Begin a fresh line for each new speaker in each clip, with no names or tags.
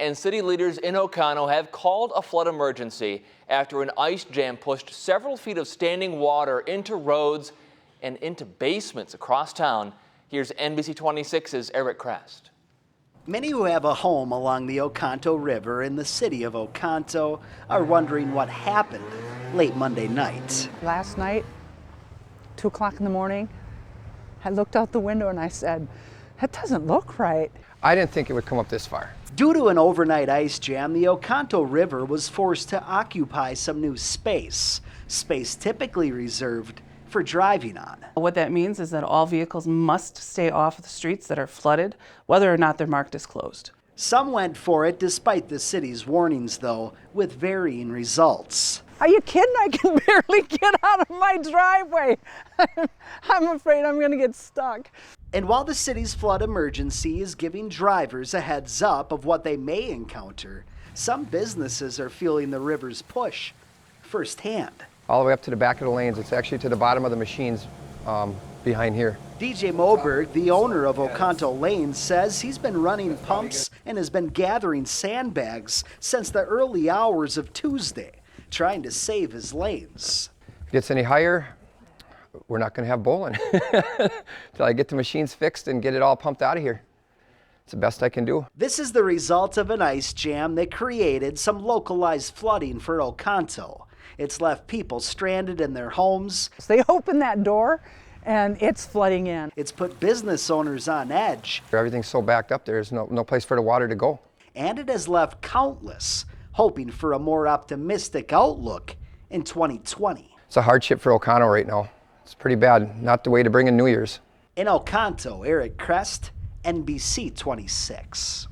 and city leaders in Oconto have called a flood emergency after an ice jam pushed several feet of standing water into roads and into basements across town. Here's NBC 26's Eric Crest.
Many who have a home along the Oconto River in the city of Oconto are wondering what happened late Monday night.
Last night, 2 o'clock in the morning, I looked out the window and I said, that doesn't look right.
I didn't think it would come up this far.
Due to an overnight ice jam, the Oconto River was forced to occupy some new space typically reserved for driving on.
What that means is that all vehicles must stay off the streets that are flooded, whether or not they're marked as closed.
Some went for it despite the city's warnings, though, with varying results.
Are you kidding? I can barely get out of my driveway. I'm afraid I'm going to get stuck.
And while the city's flood emergency is giving drivers a heads up of what they may encounter, some businesses are feeling the river's push firsthand.
All the way up to the back of the lanes. It's actually to the bottom of the machines behind here.
DJ Moberg, the owner of Oconto Lanes, says he's been running pumps and has been gathering sandbags since the early hours of Tuesday, trying to save his lanes.
If it gets any higher, we're not going to have bowling until I get the machines fixed and get it all pumped out of here. It's the best I can do.
This is the result of an ice jam that created some localized flooding for Oconto. It's left people stranded in their homes.
They open that door and it's flooding in.
It's put business owners on edge.
Everything's so backed up, there's no place for the water to go.
And it has left countless hoping for a more optimistic outlook in 2020.
It's a hardship for Oconto right now. It's pretty bad. Not the way to bring in New Year's.
In Oconto, Eric Crest, NBC 26.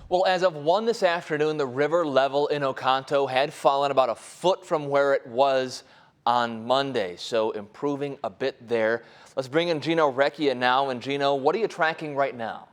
Well, as of 1 this afternoon, the river level in Oconto had fallen about a foot from where it was on Monday, so improving a bit there. Let's bring in Gino Recchia now. And Gino, what are you tracking right now?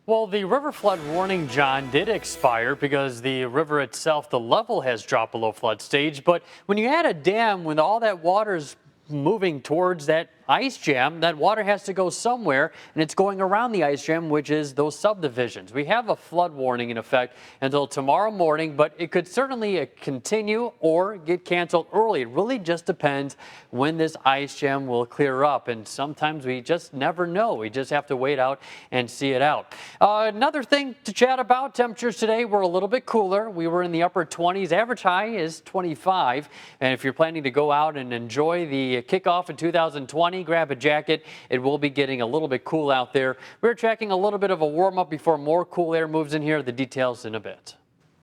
Well, the river flood warning, John, did expire because the river itself, the level has dropped below flood stage. But when you add a dam, when all that water's moving towards that ice jam, that water has to go somewhere, and it's going around the ice jam, which is those subdivisions. We have a flood warning in effect until tomorrow morning, but it could certainly continue or get canceled early. It really just depends when this ice jam will clear up, and sometimes we just never know. We just have to wait out and see it out. Another thing to chat about, temperatures today were a little bit cooler. We were in the upper 20s. Average high is 25, and if you're planning to go out and enjoy the kickoff in 2020, grab a jacket. It will be getting a little bit cool out there. We're tracking a little bit of a warm up before more cool air moves in here. The details in a bit.